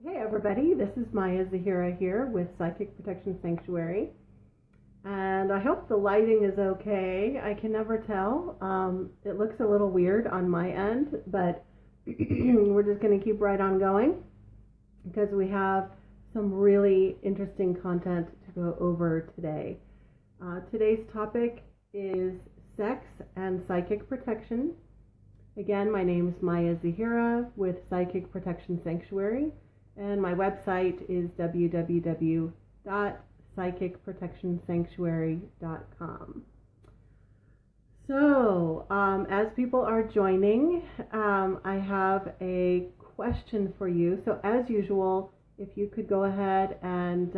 Hey everybody, this is Zahira here with Psychic Protection Sanctuary, and I hope the lighting is okay. I can never tell. It looks a little weird on my end, but we're just going to keep right on going because we have some really interesting content to go over today. Today's topic is sex and psychic protection. Again, my name is Zahira with Psychic Protection Sanctuary. And my website is www.psychicprotectionsanctuary.com. So, as people are joining, I have a question for you. So, as usual, if you could go ahead and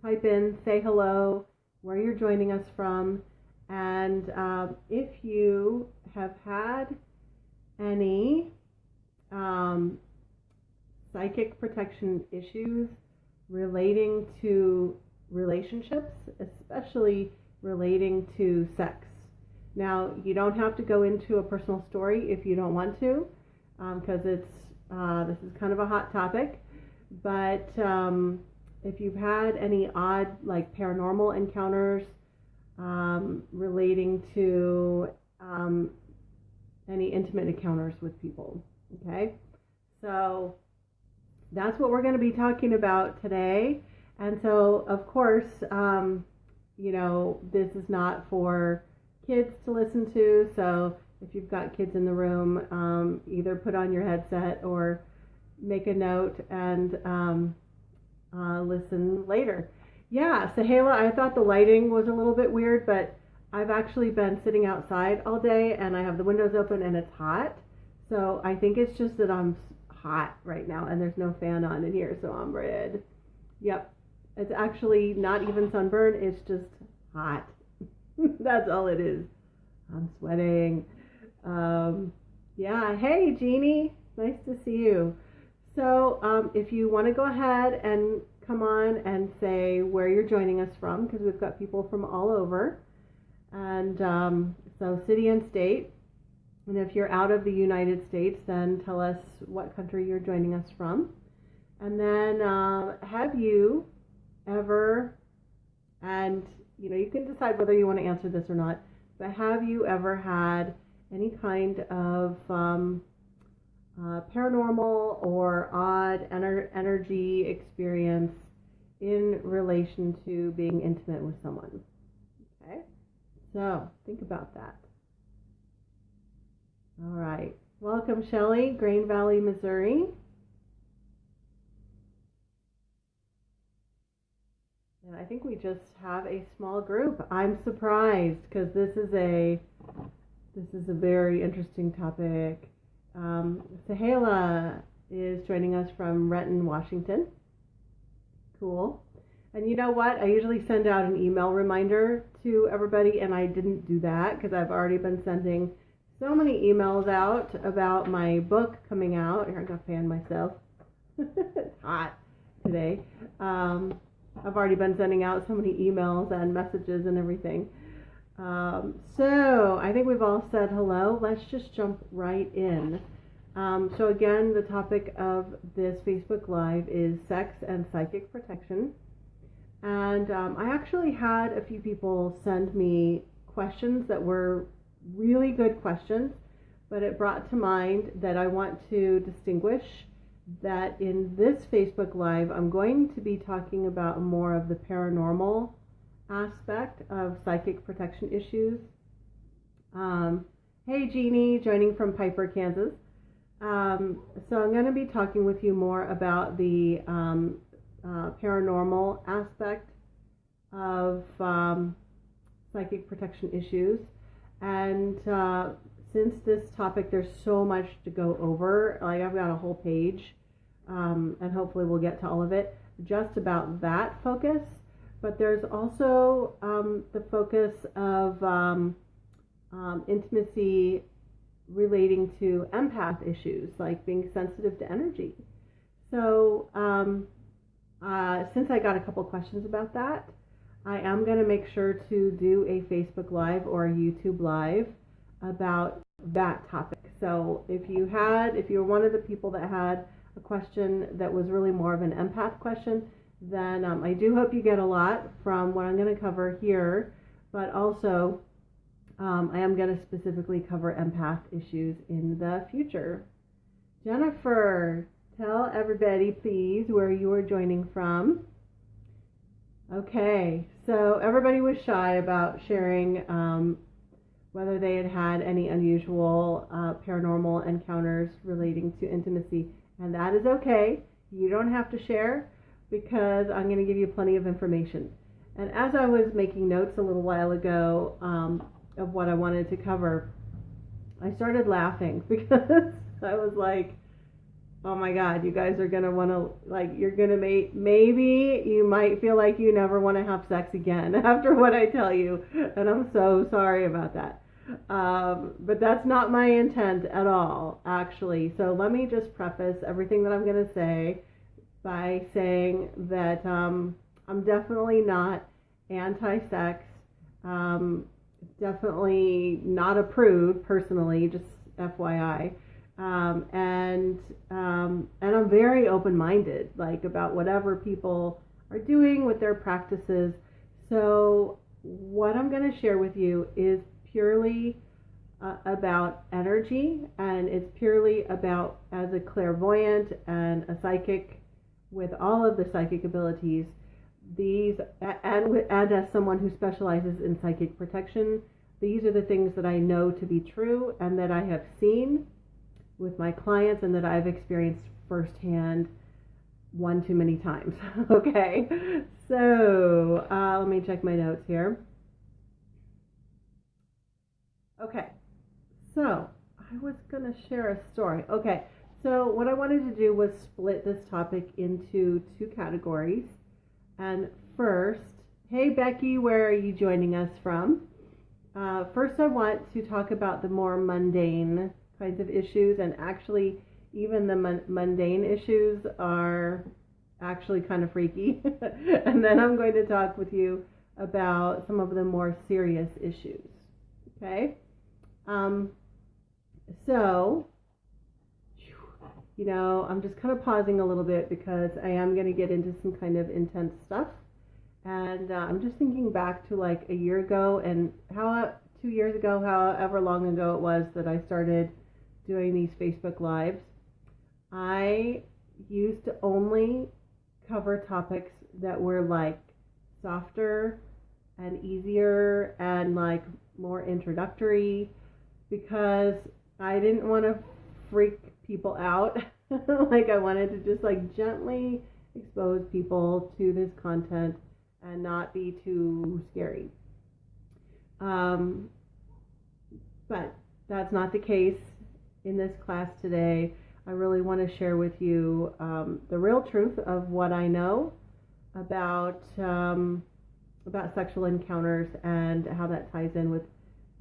type in, say hello, where you're joining us from, and if you have had any psychic protection issues relating to relationships, especially relating to sex. Now, you don't have to go into a personal story if you don't want to, because this is kind of a hot topic. But if you've had any odd, like paranormal encounters relating to any intimate encounters with people, okay? So that's what we're going to be talking about today. And so, of course, this is not for kids to listen to. So if you've got kids in the room, either put on your headset or make a note and listen later. Yeah, Zahira, I thought the lighting was a little bit weird, but I've actually been sitting outside all day and I have the windows open and it's hot. So I think it's just that I'm hot right now and there's no fan on in here, so I'm red. Yep, it's actually not even sunburn, it's just hot. That's all it is. I'm sweating. Yeah, hey Jeannie, nice to see you. So if you want to go ahead and come on and say where you're joining us from, because we've got people from all over, and so city and state. And if you're out of the United States, then tell us what country you're joining us from. And then have you ever, and you can decide whether you want to answer this or not, but have you ever had any kind of paranormal or odd energy experience in relation to being intimate with someone? Okay, so think about that. All right. Welcome, Shelley, Grain Valley, Missouri. And I think we just have a small group. I'm surprised because this is a very interesting topic. Zahira is joining us from Renton, Washington. Cool. And you know what? I usually send out an email reminder to everybody, and I didn't do that because I've already been sending so many emails out about my book coming out. Here, I'm going to fan myself. It's hot today. I've already been sending out so many emails and messages and everything. So I think we've all said hello. Let's just jump right in. So again, the topic of this Facebook Live is sex and psychic protection. And I actually had a few people send me questions that were really good questions, but it brought to mind that I want to distinguish that in this Facebook Live, I'm going to be talking about more of the paranormal aspect of psychic protection issues. Hey Jeannie, joining from Piper, Kansas. So I'm going to be talking with you more about the paranormal aspect of psychic protection issues. And since this topic, there's so much to go over, like I've got a whole page, and hopefully we'll get to all of it, just about that focus. But there's also the focus of intimacy relating to empath issues, like being sensitive to energy. So since I got a couple questions about that, I am going to make sure to do a Facebook Live or a YouTube Live about that topic. So if you're one of the people that had a question that was really more of an empath question, then I do hope you get a lot from what I'm going to cover here, but also I am going to specifically cover empath issues in the future. Jennifer, tell everybody, please, where you are joining from. Okay, so everybody was shy about sharing whether they had any unusual paranormal encounters relating to intimacy, and that is okay. You don't have to share, because I'm going to give you plenty of information. And as I was making notes a little while ago of what I wanted to cover, I started laughing because I was like, oh my God, you guys are going to want to, like, you're going to maybe you might feel like you never want to have sex again after what I tell you. And I'm so sorry about that. But that's not my intent at all, actually. So let me just preface everything that I'm going to say by saying that I'm definitely not anti-sex, definitely not a prude personally, just FYI, and I'm very open-minded, like, about whatever people are doing with their practices. So what I'm going to share with you is purely about energy, and it's purely about, as a clairvoyant and a psychic with all of the psychic abilities, and as someone who specializes in psychic protection, these are the things that I know to be true and that I have seen with my clients and that I've experienced firsthand one too many times. Okay, so let me check my notes here. Okay, so I was going to share a story. Okay, so what I wanted to do was split this topic into two categories. And first, hey Becky, where are you joining us from? First, I want to talk about the more mundane kinds of issues, and actually even the mundane issues are actually kind of freaky. And then I'm going to talk with you about some of the more serious issues. Okay? So, I'm just kind of pausing a little bit because I am going to get into some kind of intense stuff. And I'm just thinking back to like a year ago and 2 years ago, however long ago it was that I started doing these Facebook Lives. I used to only cover topics that were like softer and easier and like more introductory, because I didn't want to freak people out. Like, I wanted to just like gently expose people to this content and not be too scary. But that's not the case in this class today. I really want to share with you the real truth of what I know about sexual encounters and how that ties in with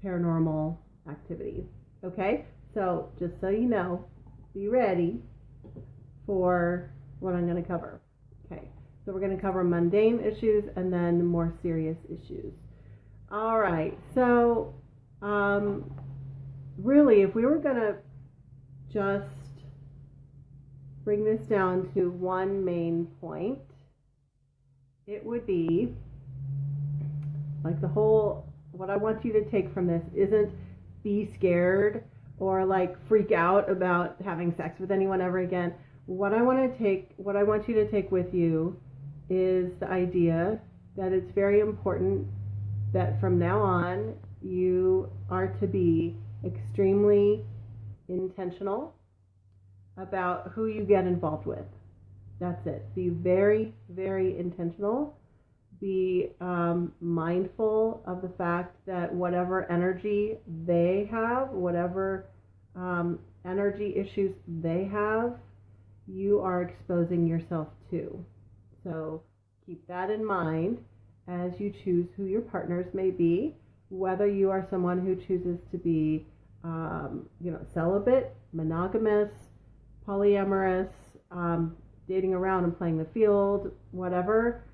paranormal activity. Okay, so just so you know, be ready for what I'm going to cover. Okay, so we're going to cover mundane issues and then more serious issues. All right, so really, if we were going to just bring this down to one main point, it would be like what I want you to take from this isn't be scared or like freak out about having sex with anyone ever again. What I want you to take with you is the idea that it's very important that from now on you are to be extremely intentional about who you get involved with. That's it. Be very, very intentional. Be mindful of the fact that whatever energy they have, whatever energy issues they have, you are exposing yourself to. So keep that in mind as you choose who your partners may be, whether you are someone who chooses to be celibate, monogamous, polyamorous, dating around and playing the field, whatever.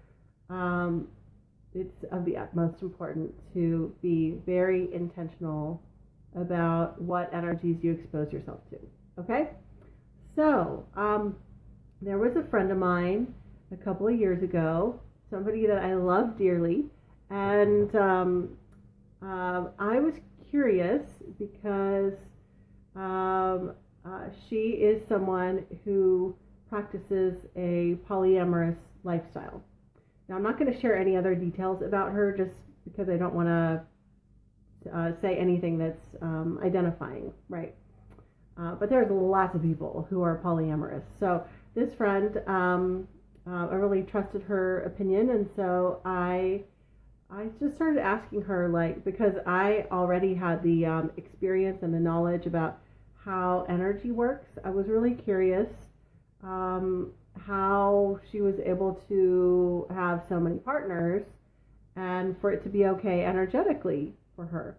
It's of the utmost importance to be very intentional about what energies you expose yourself to. Okay? So, there was a friend of mine a couple of years ago, somebody that I love dearly, and I was curious because she is someone who practices a polyamorous lifestyle. Now, I'm not going to share any other details about her just because I don't want to say anything that's identifying, right? But there's lots of people who are polyamorous. So this friend, I really trusted her opinion, and so I just started asking her, like, because I already had the experience and the knowledge about how energy works. I was really curious how she was able to have so many partners and for it to be okay energetically for her.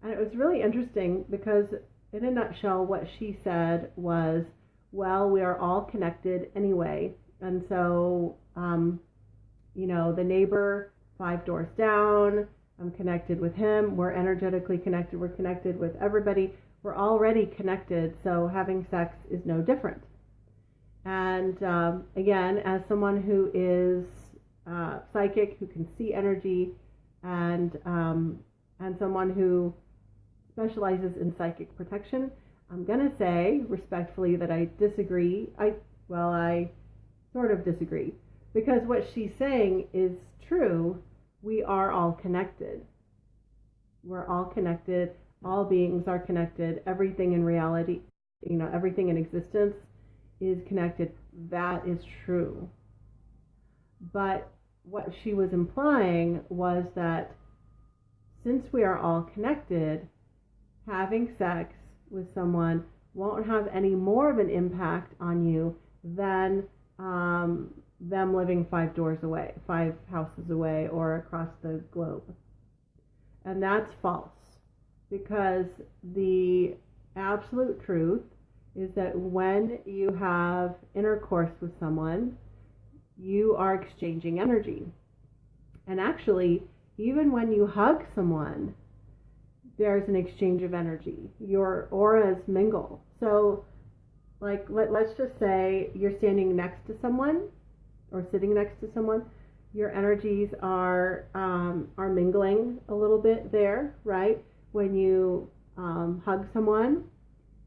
And it was really interesting because, in a nutshell, what she said was, well, we are all connected anyway. And so, the neighbor 5 doors down, I'm connected with him. We're energetically connected. We're connected with everybody. We're already connected. So having sex is no different. And again, as someone who is psychic, who can see energy, and someone who specializes in psychic protection, I'm going to say respectfully that I disagree. I sort of disagree, because what she's saying is true. We are all connected. We're all connected. All beings are connected. Everything in reality, everything in existence is connected. That is true. But what she was implying was that since we are all connected, having sex with someone won't have any more of an impact on you than them living 5 doors away, 5 houses away, or across the globe. And that's false, because the absolute truth is that when you have intercourse with someone, you are exchanging energy. And actually, even when you hug someone, there's an exchange of energy. Your auras mingle. So, like, let's just say you're standing next to someone or sitting next to someone. Your energies are mingling a little bit there, right? When you hug someone,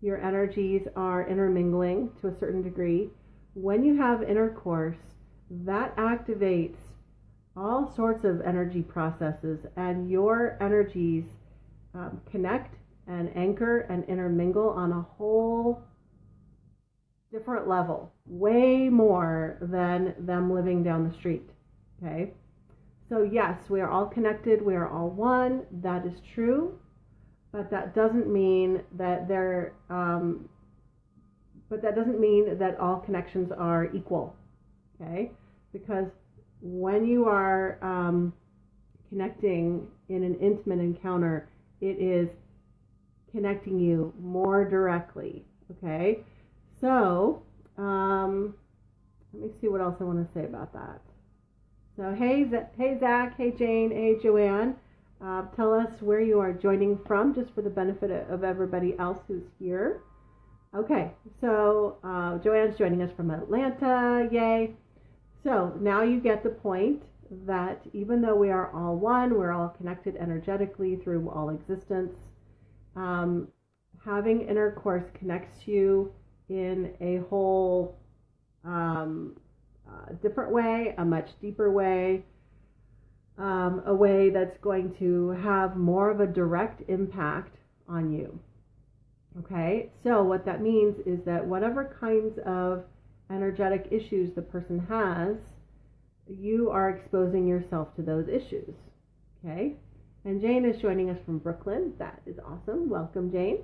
your energies are intermingling to a certain degree. When you have intercourse, that activates all sorts of energy processes, and your energies connect and anchor and intermingle on a whole different level, way more than them living down the street. Okay, so yes, we are all connected, we are all one. That is true, but that doesn't mean that all connections are equal. Okay, because when you are connecting in an intimate encounter, it is connecting you more directly. Okay, so let me see what else I want to say about that. So hey Zach, hey Jane, hey Joanne, tell us where you are joining from, just for the benefit of everybody else who's here. Okay, so Joanne's joining us from Atlanta, yay. So now you get the point that even though we are all one, we're all connected energetically through all existence. Having intercourse connects you in a whole different way, a much deeper way, a way that's going to have more of a direct impact on you. Okay, so what that means is that whatever kinds of energetic issues the person has, you are exposing yourself to those issues. Okay, and Jane is joining us from Brooklyn. That is awesome. Welcome, Jane.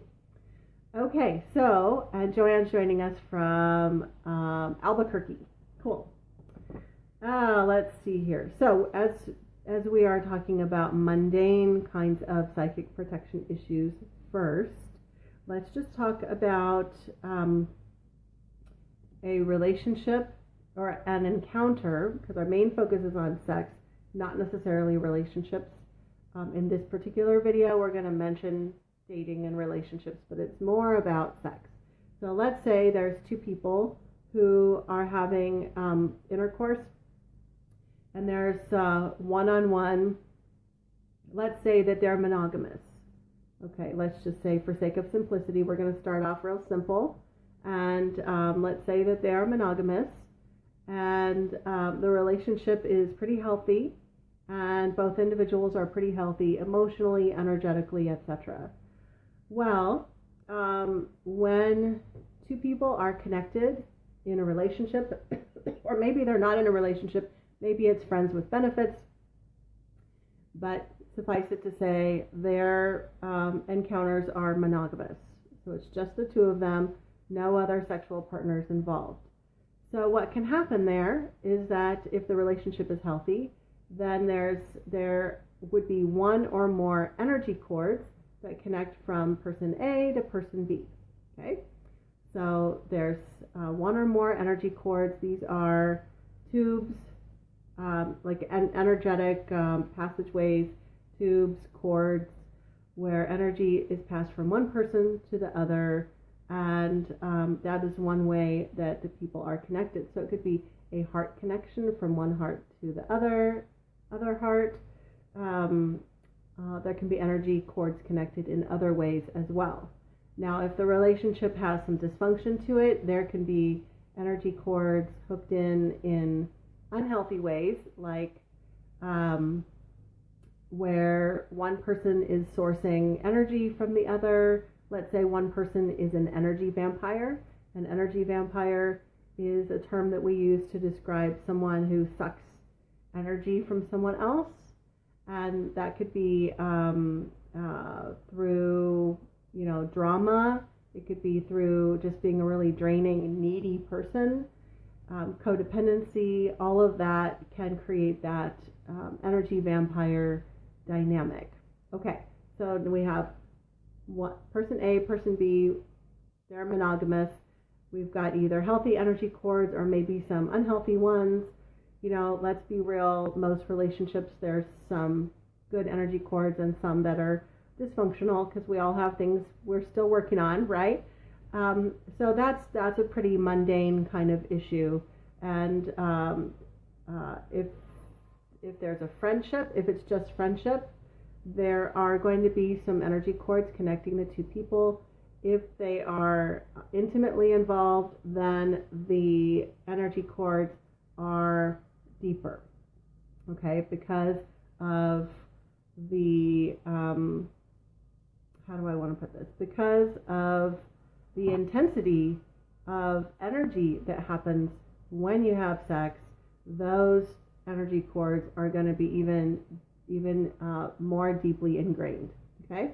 Okay, so, and Joanne's joining us from Albuquerque. Cool. Let's see here. So, as we are talking about mundane kinds of psychic protection issues first, let's just talk about a relationship or an encounter, because our main focus is on sex, not necessarily relationships. In this particular video, we're going to mention dating and relationships, but it's more about sex. So let's say there's two people who are having intercourse, and there's one-on-one. Let's say that they're monogamous. Okay, let's just say, for sake of simplicity, we're going to start off real simple. And let's say that they are monogamous, and the relationship is pretty healthy, and both individuals are pretty healthy emotionally, energetically, etc. Well, when two people are connected in a relationship, or maybe they're not in a relationship, maybe it's friends with benefits, but suffice it to say, their encounters are monogamous. So it's just the two of them, no other sexual partners involved. So what can happen there is that if the relationship is healthy, then there would be one or more energy cords that connect from person A to person B. Okay? So there's one or more energy cords. These are tubes, like energetic passageways, tubes, cords, where energy is passed from one person to the other, and that is one way that the people are connected. So it could be a heart connection from one heart to the other heart. There can be energy cords connected in other ways as well. Now, if the relationship has some dysfunction to it, there can be energy cords hooked in unhealthy ways, like where one person is sourcing energy from the other. Let's say one person is an energy vampire. An energy vampire is a term that we use to describe someone who sucks energy from someone else. And that could be through, drama. It could be through just being a really draining, needy person. Codependency, all of that can create that energy vampire dynamic. Okay, so we have person A, person B, they're monogamous. We've got either healthy energy cords or maybe some unhealthy ones. Let's be real, most relationships, there's some good energy cords and some that are dysfunctional, because we all have things we're still working on, right? So that's a pretty mundane kind of issue. And if there's a friendship, if it's just friendship, there are going to be some energy cords connecting the two people. If they are intimately involved, then the energy cords are deeper, okay, because of the, how do I want to put this? Because of the intensity of energy that happens when you have sex, those energy cords are going to be even more deeply ingrained, okay?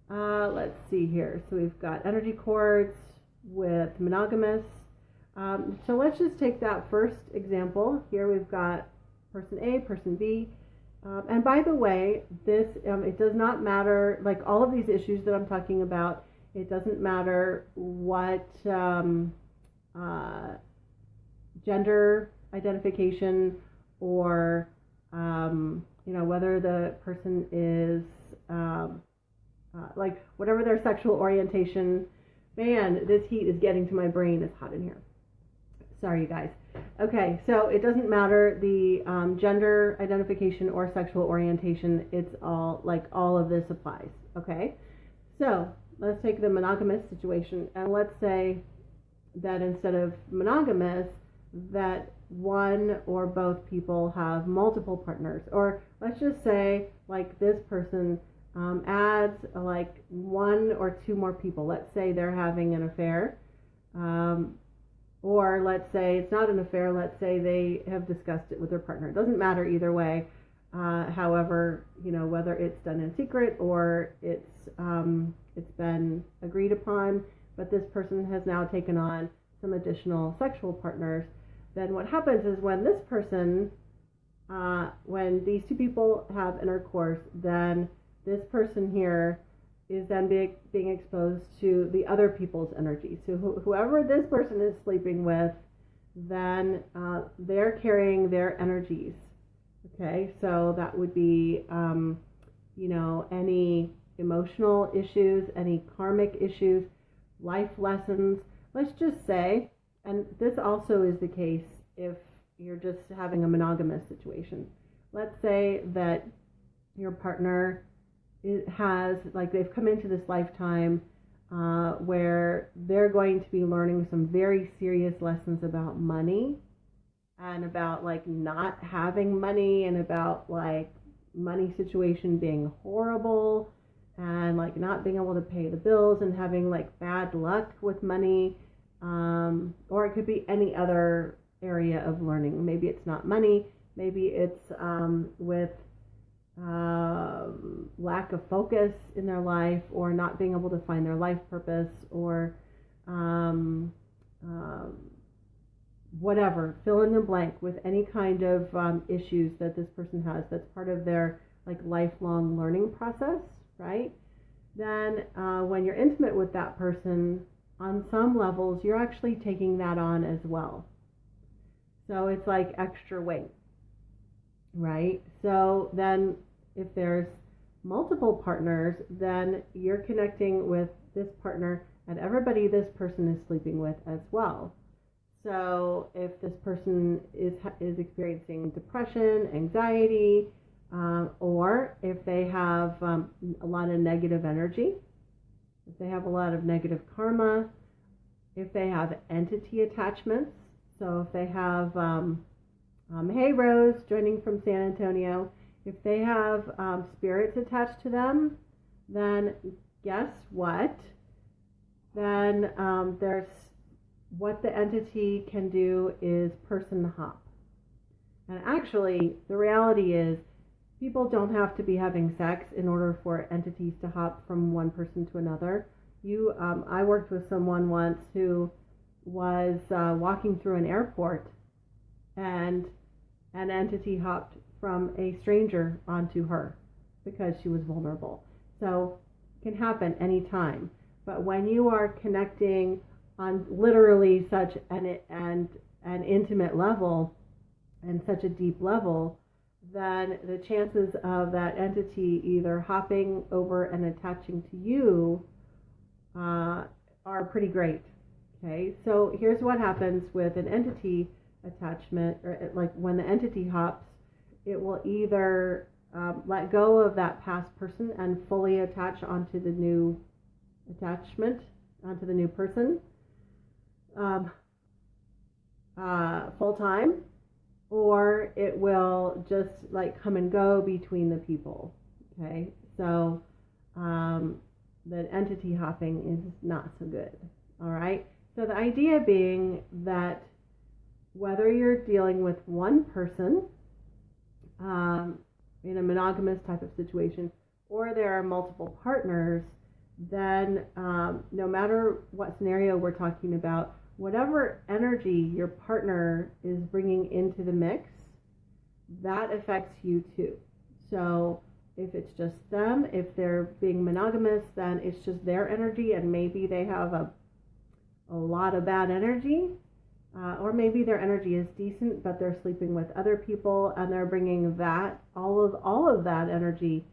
Let's see here. So we've got energy cords with monogamous. So let's just take that first example. Here we've got person A, person B. And by the way, this it does not matter, like all of these issues that I'm talking about, it doesn't matter what gender identification or whether the person is like whatever their sexual orientation. Man, this heat is getting to my brain. It's hot in here. Sorry, you guys. Okay, so it doesn't matter the gender identification or sexual orientation. It's all of this applies. Okay, so let's take the monogamous situation, and let's say that instead of monogamous, that one or both people have multiple partners, or let's just say like this person adds like one or two more people. Let's say they're having an affair, or let's say it's not an affair. Let's say they have discussed it with their partner. It doesn't matter either way. However, whether it's done in secret or it's been agreed upon, but this person has now taken on some additional sexual partners. Then what happens is when this person, when these two people have intercourse, then this person here is then being exposed to the other people's energy. So whoever this person is sleeping with, then they're carrying their energies. Okay, so that would be, emotional issues, any karmic issues, life lessons. Let's just say, and this also is the case if you're just having a monogamous situation. Let's say that your partner has, like, they've come into this lifetime where they're going to be learning some very serious lessons about money and about like not having money and about like money situation being horrible and like not being able to pay the bills and having like bad luck with money, or it could be any other area of learning. Maybe it's not money, maybe it's with lack of focus in their life, or not being able to find their life purpose, or whatever, fill in the blank with any kind of issues that this person has that's part of their like lifelong learning process, right? Then when you're intimate with that person, on some levels you're actually taking that on as well. So it's like extra weight, right? So then if there's multiple partners, then you're connecting with this partner and everybody this person is sleeping with as well. So if this person is experiencing depression, anxiety, or if they have a lot of negative energy, if they have a lot of negative karma, if they have entity attachments, so if they have, hey Rose, joining from San Antonio, if they have spirits attached to them, then guess what? Then there's what the entity can do is person hop. And actually, the reality is people don't have to be having sex in order for entities to hop from one person to another. I worked with someone once who was walking through an airport and an entity hopped from a stranger onto her because she was vulnerable. So it can happen anytime. But when you are connecting on literally such an intimate level and such a deep level, then the chances of that entity either hopping over and attaching to you are pretty great. Okay, so here's what happens with an entity attachment, or like when the entity hops, it will either let go of that past person and fully attach onto the new attachment, onto the new person, full time, or it will just like come and go between the people. Okay, so the entity hopping is not so good. All right, so the idea being that whether you're dealing with one person in a monogamous type of situation, or there are multiple partners, then no matter what scenario we're talking about, whatever energy your partner is bringing into the mix, that affects you too. So if it's just them, if they're being monogamous, then it's just their energy, and maybe they have a lot of bad energy, or maybe their energy is decent, but they're sleeping with other people and they're bringing that, all of that energy,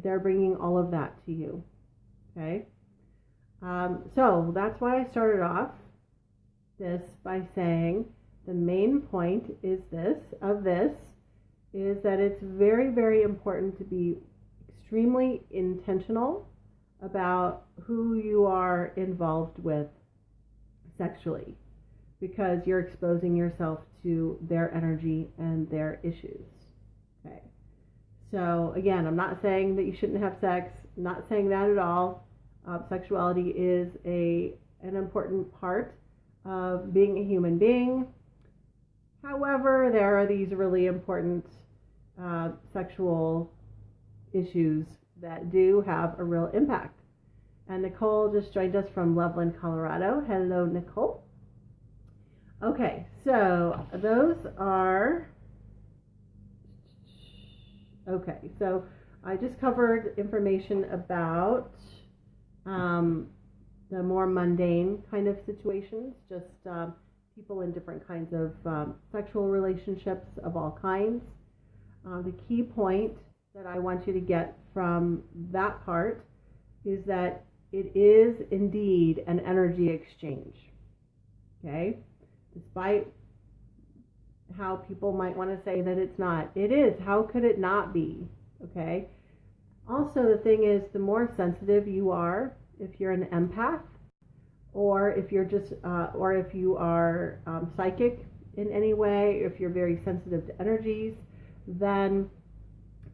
they're bringing all of that to you. Okay, so that's why I started off this by saying the main point is that it's very, very important to be extremely intentional about who you are involved with sexually, because you're exposing yourself to their energy and their issues. Okay, so again, I'm not saying that you shouldn't have sex, I'm not saying that at all. Sexuality is an important part of being a human being. However, there are these really important sexual issues that do have a real impact. And Nicole just joined us from Loveland, Colorado. Hello, Nicole. Okay, so those are... Okay, so I just covered information about the more mundane kind of situations, just people in different kinds of sexual relationships of all kinds. The key point that I want you to get from that part is that it is indeed an energy exchange. Okay? Despite how people might want to say that it's not. It is. How could it not be? Okay? Also, the thing is, the more sensitive you are, if you're an empath, or if you're just, or if you are psychic in any way, if you're very sensitive to energies, then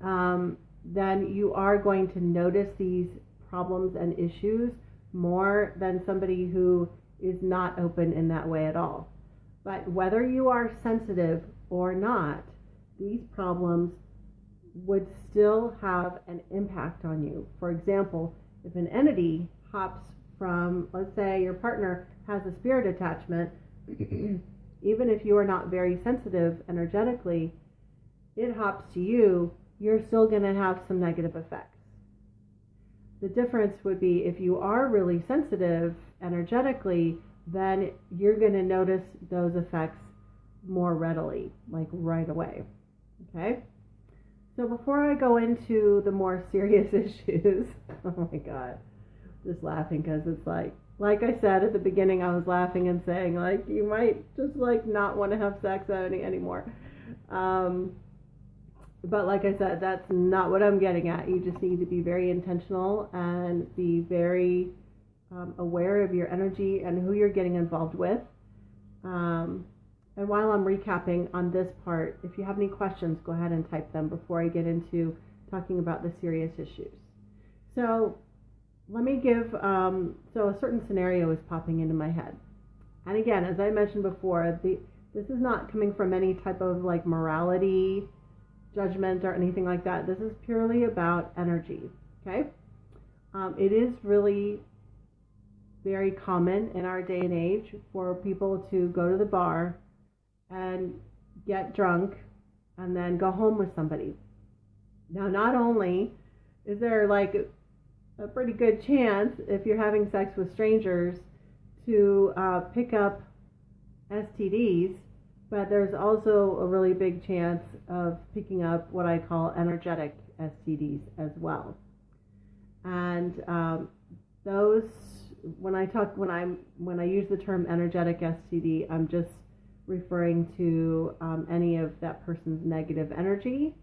you are going to notice these problems and issues more than somebody who is not open in that way at all. But whether you are sensitive or not, these problems would still have an impact on you. For example, if an entity hops from, let's say your partner has a spirit attachment, even if you are not very sensitive energetically, it hops to you, you're still going to have some negative effects. The difference would be if you are really sensitive energetically, then you're going to notice those effects more readily, like right away. Okay? So before I go into the more serious issues, oh my God, just laughing because it's like I said at the beginning, I was laughing and saying, like, you might just like not want to have sex anymore. But like I said, that's not what I'm getting at. You just need to be very intentional and be very aware of your energy and who you're getting involved with. And while I'm recapping on this part, if you have any questions, go ahead and type them before I get into talking about the serious issues. So let me give, so a certain scenario is popping into my head. And again, as I mentioned before, this is not coming from any type of like morality, judgment, or anything like that. This is purely about energy, okay? It is really very common in our day and age for people to go to the bar and get drunk and then go home with somebody. Now, not only is there like a pretty good chance, if you're having sex with strangers, to pick up STDs, but there's also a really big chance of picking up what I call energetic STDs as well. And those, when I use the term energetic STD, I'm just referring to any of that person's negative energy,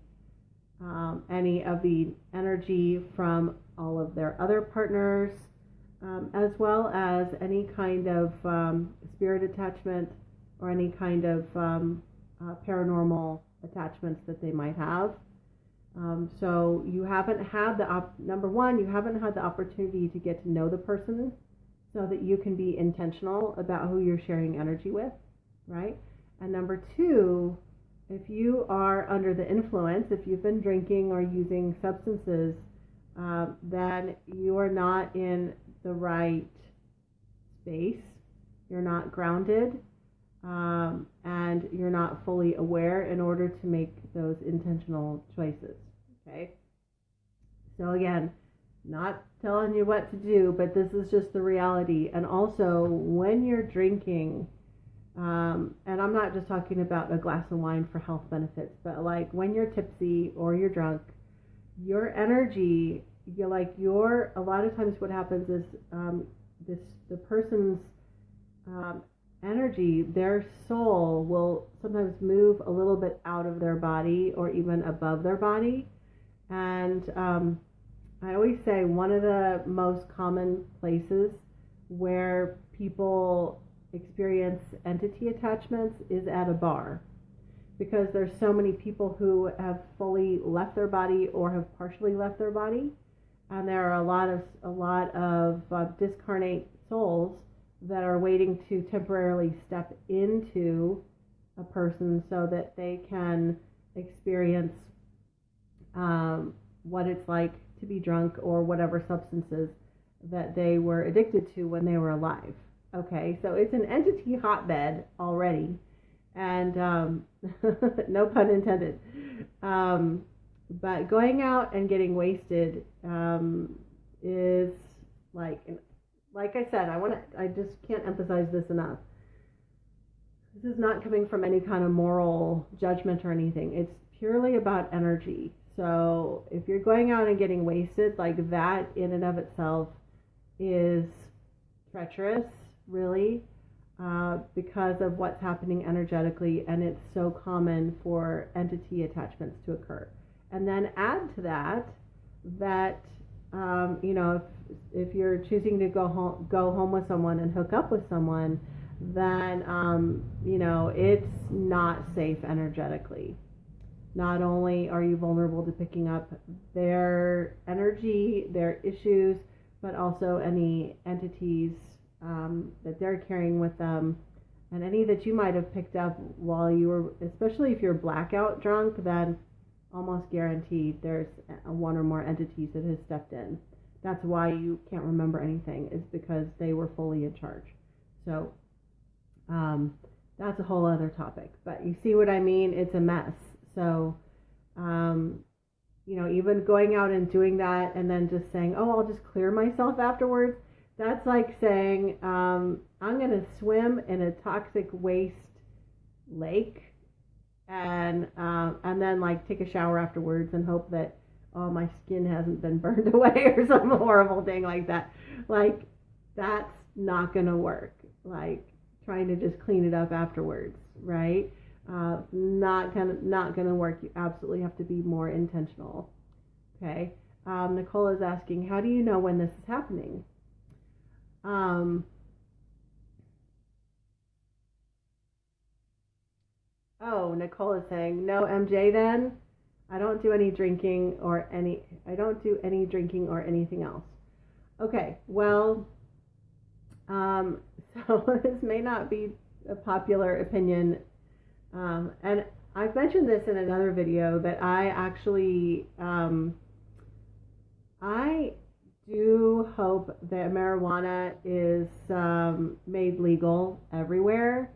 any of the energy from all of their other partners, as well as any kind of spirit attachment or any kind of paranormal attachments that they might have. So you haven't had number one, you haven't had the opportunity to get to know the person so that you can be intentional about who you're sharing energy with, right? And number two, if you are under the influence, if you've been drinking or using substances, then you are not in the right space, you're not grounded, and you're not fully aware in order to make those intentional choices, okay? So again, not telling you what to do, but this is just the reality. And also, when you're drinking, and I'm not just talking about a glass of wine for health benefits, but like when you're tipsy or you're drunk, your energy, a lot of times what happens is the person's energy, their soul will sometimes move a little bit out of their body or even above their body. And I always say one of the most common places where people experience entity attachments is at a bar, because there's so many people who have fully left their body or have partially left their body, and there are a lot of discarnate souls that are waiting to temporarily step into a person so that they can experience what it's like to be drunk or whatever substances that they were addicted to when they were alive. Okay, so it's an entity hotbed already, and no pun intended. But going out and getting wasted is like I said, I just can't emphasize this enough. This is not coming from any kind of moral judgment or anything. It's purely about energy. So if you're going out and getting wasted, like that in and of itself is treacherous, really, because of what's happening energetically, and it's so common for entity attachments to occur. And then add to that if you're choosing to go home with someone and hook up with someone, then it's not safe energetically. Not only are you vulnerable to picking up their energy, their issues, but also any entities that they're carrying with them, and any that you might have picked up while you were, especially if you're blackout drunk, then almost guaranteed there's one or more entities that has stepped in. That's why you can't remember anything, is because they were fully in charge. So that's a whole other topic, but you see what I mean? It's a mess. So even going out and doing that and then just saying, oh, I'll just clear myself afterwards, that's like saying I'm going to swim in a toxic waste lake and then like take a shower afterwards and hope that my skin hasn't been burned away or some horrible thing like that. Like, that's not going to work. Like, trying to just clean it up afterwards, right? Not gonna work. You absolutely have to be more intentional. Okay. Nicole is asking, how do you know when this is happening? Nicole is saying, no, MJ, then I don't do any drinking or anything else. Okay, well, so this may not be a popular opinion, and I've mentioned this in another video, that I actually, I do hope that marijuana is made legal everywhere.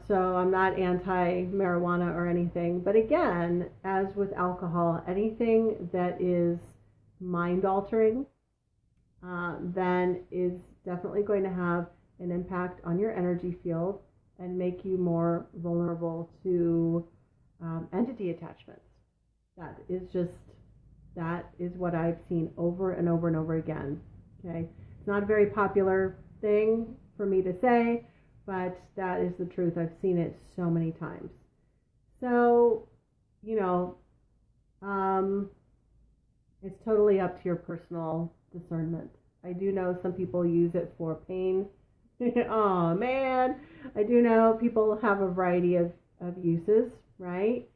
So I'm not anti-marijuana or anything, but again, as with alcohol, anything that is mind-altering, then is definitely going to have an impact on your energy field and make you more vulnerable to entity attachments. That is what I've seen over and over and over again. Okay, it's not a very popular thing for me to say, but that is the truth. I've seen it so many times. So, it's totally up to your personal discernment. I do know some people use it for pain. Oh man, I do know people have a variety of uses, right?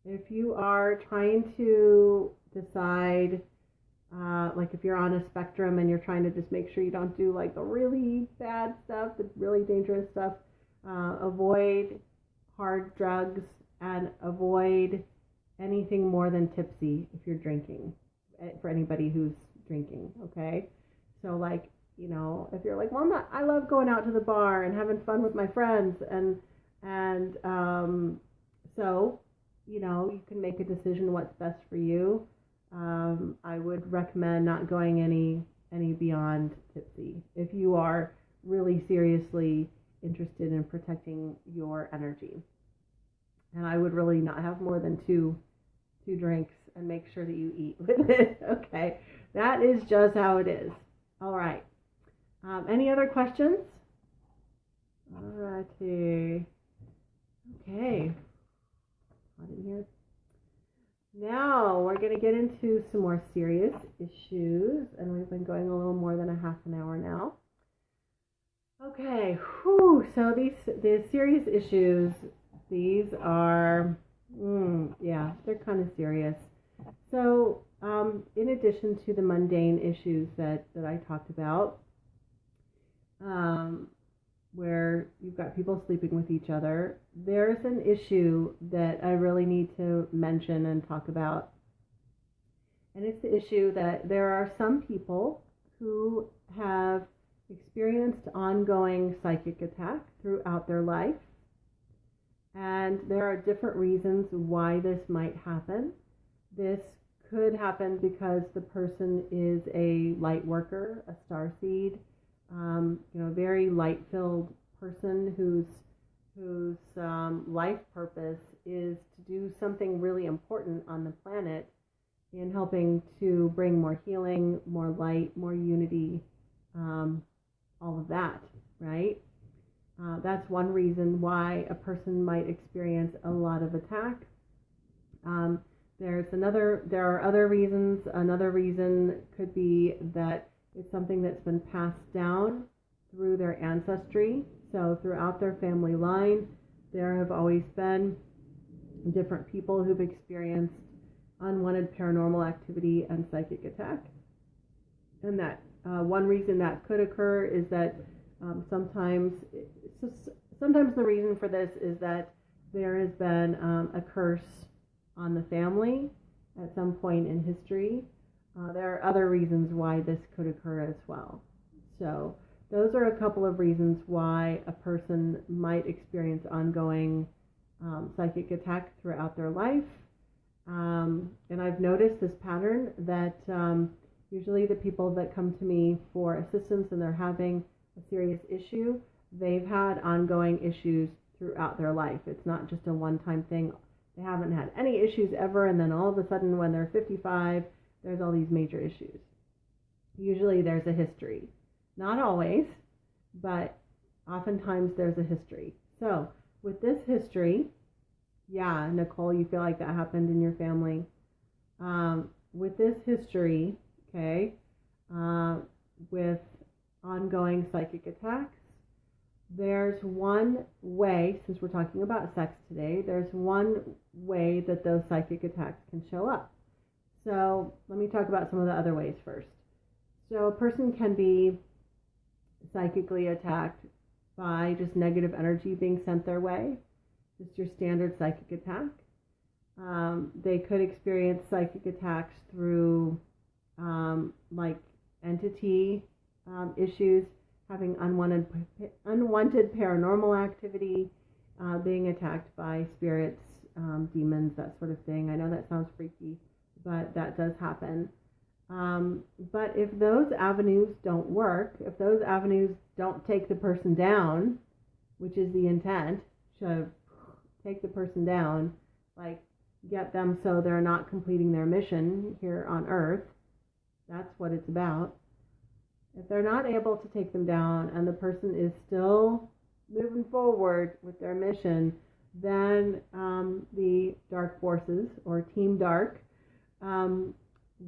If you are trying to decide, like if you're on a spectrum and you're trying to just make sure you don't do like the really bad stuff, the really dangerous stuff, avoid hard drugs and avoid anything more than tipsy if you're drinking, for anybody who's drinking, okay? So like, if you're like, well, I love going out to the bar and having fun with my friends, and so, you can make a decision what's best for you. I would recommend not going any beyond tipsy if you are really seriously interested in protecting your energy. And I would really not have more than two drinks, and make sure that you eat with it. Okay, that is just how it is. All right. Any other questions? All righty. Okay. Hot in here. Now we're going to get into some more serious issues, and we've been going a little more than a half an hour now. Okay, so these serious issues, these are, they're kind of serious. So, in addition to the mundane issues that I talked about, where you've got people sleeping with each other, there's an issue that I really need to mention and talk about. And it's the issue that there are some people who have experienced ongoing psychic attack throughout their life. And there are different reasons why this might happen. This could happen because the person is a light worker, a starseed, very light-filled person who whose life purpose is to do something really important on the planet in helping to bring more healing, more light, more unity, all of that, right? That's one reason why a person might experience a lot of attack. There are other reasons. Another reason could be that it's something that's been passed down through their ancestry. So throughout their family line, there have always been different people who've experienced unwanted paranormal activity and psychic attack. And that one reason that could occur is that sometimes the reason for this is that there has been a curse on the family at some point in history. There are other reasons why this could occur as well. So those are a couple of reasons why a person might experience ongoing psychic attack throughout their life. And I've noticed this pattern that usually the people that come to me for assistance and they're having a serious issue, they've had ongoing issues throughout their life. It's not just a one-time thing. They haven't had any issues ever, and then all of a sudden when they're 55, there's all these major issues. Usually there's a history. Not always, but oftentimes there's a history. So with this history, yeah, Nicole, you feel like that happened in your family. With this history, okay, with ongoing psychic attacks, there's one way, since we're talking about sex today, there's one way that those psychic attacks can show up. So let me talk about some of the other ways first. So a person can be psychically attacked by just negative energy being sent their way, just your standard psychic attack. They could experience psychic attacks through like entity issues, having unwanted paranormal activity, being attacked by spirits, demons, that sort of thing. I know that sounds freaky, but that does happen. But if those avenues don't work, if those avenues don't take the person down, which is the intent, should take the person down, like get them so they're not completing their mission here on Earth, that's what it's about. If they're not able to take them down and the person is still moving forward with their mission, then the dark forces, or Team Dark,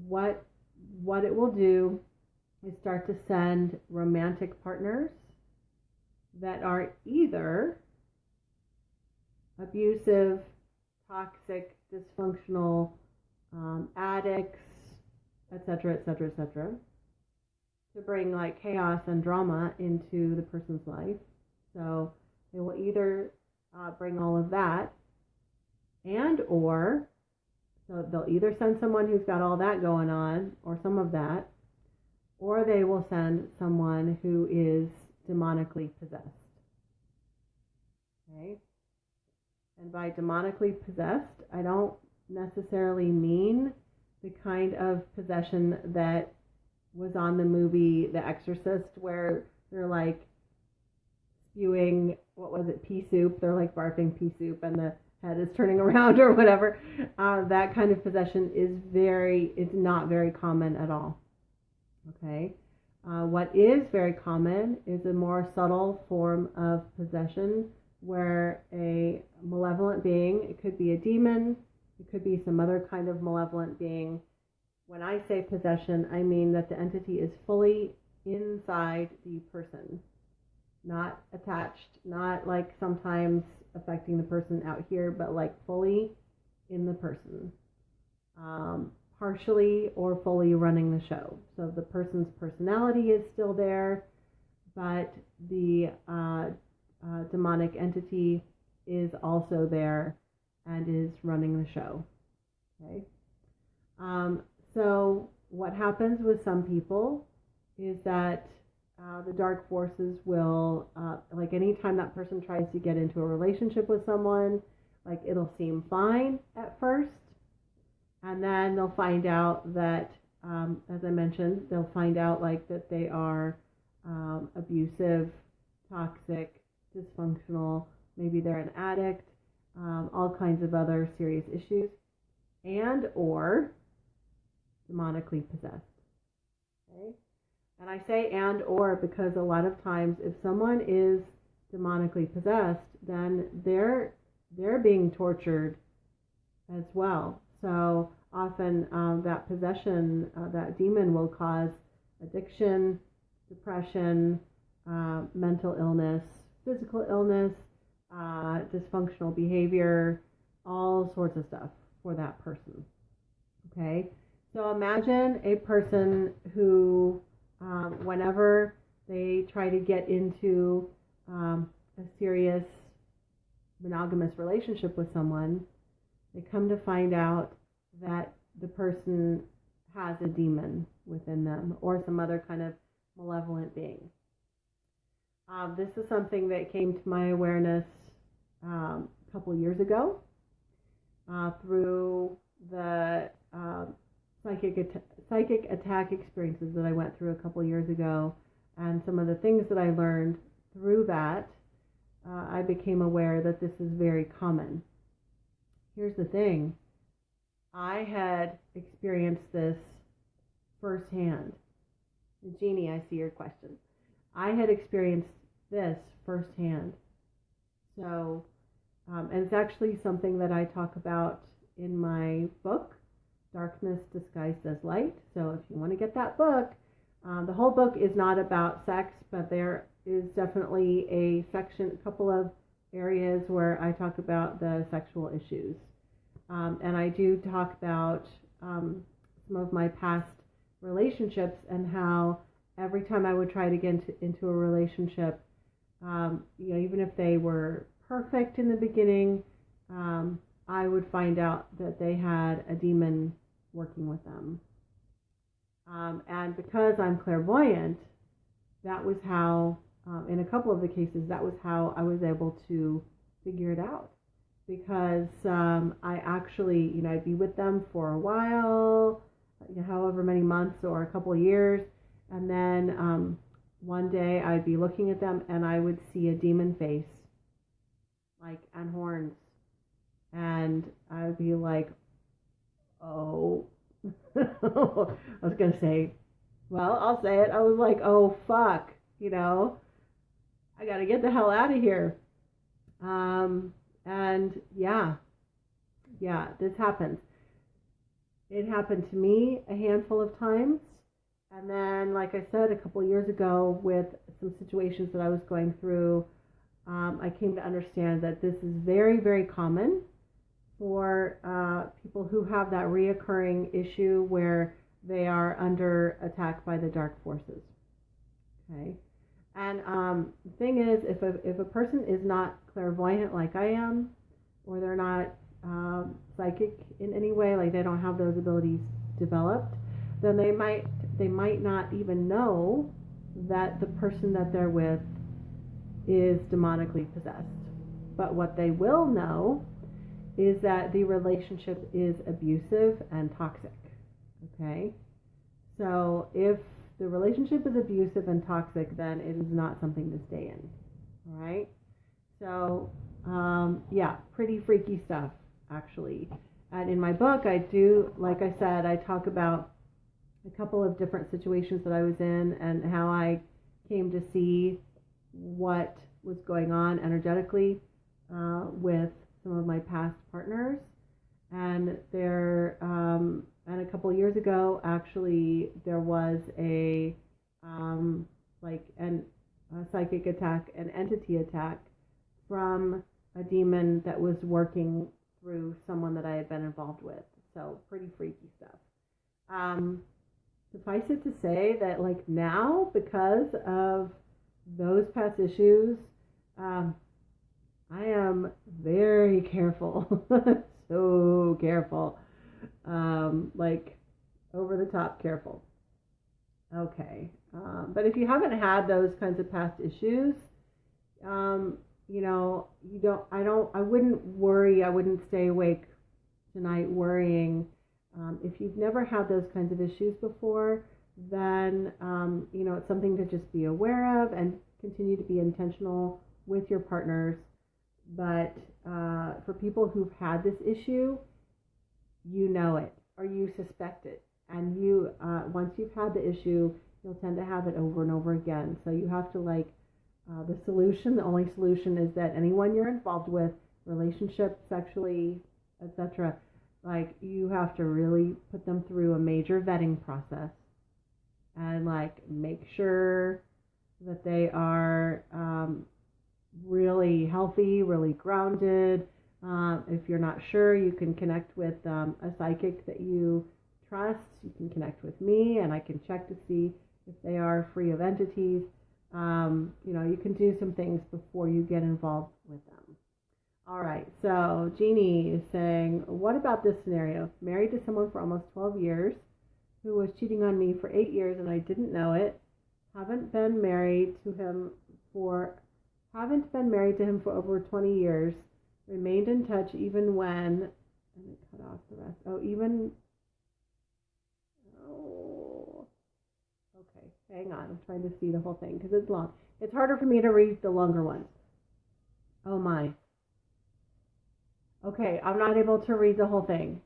what it will do is start to send romantic partners that are either abusive, toxic, dysfunctional, addicts, etc., etc., etc., to bring like chaos and drama into the person's life. So they will either bring all of that, so they'll either send someone who's got all that going on, or some of that, or they will send someone who is demonically possessed. Okay? And by demonically possessed, I don't necessarily mean the kind of possession that was on the movie The Exorcist, where they're like spewing, what was it, pea soup? They're like barfing pea soup and the head is turning around or whatever. That kind of possession it's not very common at all. Okay? What is very common is a more subtle form of possession where a malevolent being, it could be a demon, it could be some other kind of malevolent being. When I say possession, I mean that the entity is fully inside the person, not attached, not like sometimes affecting the person out here, but like fully in the person, partially or fully running the show. So the person's personality is still there, but the demonic entity is also there and is running the show. Okay. So what happens with some people is that the dark forces will, like anytime that person tries to get into a relationship with someone, like it'll seem fine at first, and then they'll find out that, as I mentioned, they'll find out like that they are abusive, toxic, dysfunctional, maybe they're an addict, all kinds of other serious issues, and or demonically possessed. Okay? And I say and or because a lot of times if someone is demonically possessed, then they're being tortured as well. So often that possession, that demon will cause addiction, depression, mental illness, physical illness, dysfunctional behavior, all sorts of stuff for that person. Okay? So imagine a person who, whenever they try to get into a serious monogamous relationship with someone, they come to find out that the person has a demon within them or some other kind of malevolent being. This is something that came to my awareness a couple years ago through the psychic attack experiences that I went through a couple years ago, and some of the things that I learned through that. I became aware that this is very common. Here's the thing. I had experienced this firsthand. Jeannie, I see your question. I had experienced this firsthand. So, and it's actually something that I talk about in my book, Darkness Disguised as Light. So if you want to get that book, the whole book is not about sex, but there is definitely a section, a couple of areas where I talk about the sexual issues. And I do talk about some of my past relationships and how every time I would try to get into a relationship, even if they were perfect in the beginning, I would find out that they had a demon working with them. And because I'm clairvoyant, that was how, in a couple of the cases, that was how I was able to figure it out. Because I actually, I'd be with them for a while, however many months or a couple of years, and then one day I'd be looking at them and I would see a demon face, and horns, and I would be like, oh, I was going to say, well, I'll say it. I was like, oh, fuck, I got to get the hell out of here. And yeah, this happens. It happened to me a handful of times. And then, like I said, a couple of years ago with some situations that I was going through, I came to understand that this is very, very common for people who have that reoccurring issue where they are under attack by the dark forces. Okay. And the thing is, if a person is not clairvoyant like I am, or they're not psychic in any way, like they don't have those abilities developed, then they might not even know that the person that they're with is demonically possessed. But what they will know is that the relationship is abusive and toxic. Okay? So if the relationship is abusive and toxic, then it is not something to stay in. All right? So, pretty freaky stuff, actually. And in my book, I do, like I said, I talk about a couple of different situations that I was in and how I came to see what was going on energetically with some of my past partners. And and a couple of years ago, actually, there was a psychic attack, an entity attack from a demon that was working through someone that I had been involved with. So pretty freaky stuff. Suffice it to say that now, because of those past issues, I am very careful, so careful, over the top careful. Okay. But if you haven't had those kinds of past issues, I wouldn't worry. I wouldn't stay awake tonight worrying. If you've never had those kinds of issues before, then, it's something to just be aware of and continue to be intentional with your partners But for people who've had this issue, you know it or you suspect it. And you, once you've had the issue, you'll tend to have it over and over again. So you have to the only solution is that anyone you're involved with, relationship, sexually, etc., you have to really put them through a major vetting process and make sure that they are really healthy, really grounded. If you're not sure, you can connect with a psychic that you trust. You can connect with me and I can check to see if they are free of entities. You can do some things before you get involved with them. All right, so Jeannie is saying, what about this scenario? Married to someone for almost 12 years who was cheating on me for 8 years and I didn't know it. Haven't been married to him for over 20 years. Remained in touch even when, let me cut off the rest. Okay, hang on. I'm trying to see the whole thing because it's long. It's harder for me to read the longer ones. Oh my. Okay, I'm not able to read the whole thing.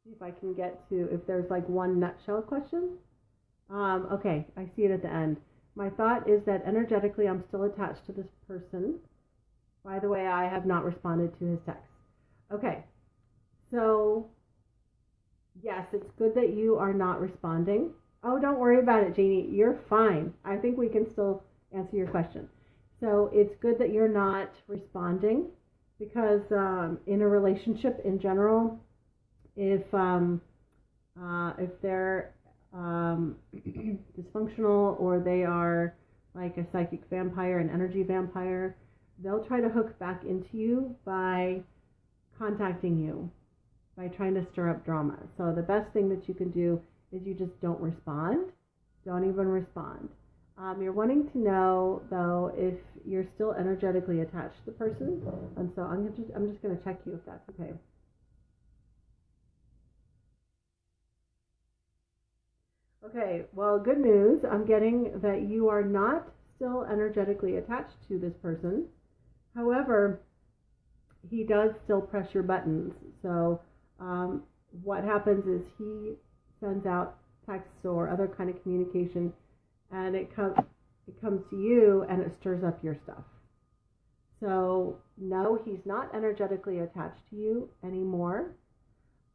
See if I can get to, if there's one nutshell question. Okay, I see it at the end. My thought is that energetically I'm still attached to this person. By the way, I have not responded to his text. Okay, so yes, it's good that you are not responding. Oh, don't worry about it, Jeannie. You're fine. I think we can still answer your question. So it's good that you're not responding because in a relationship in general, if they're dysfunctional or they are like a psychic vampire, an energy vampire, they'll try to hook back into you by contacting you, by trying to stir up drama. So the best thing that you can do is you just don't respond. Don't even respond. You're wanting to know, though, if you're still energetically attached to the person. And so I'm just going to check you if that's okay. Okay, well, good news. I'm getting that you are not still energetically attached to this person. However, he does still press your buttons. So what happens is he sends out texts or other kind of communication, and it comes to you and it stirs up your stuff. So no, he's not energetically attached to you anymore,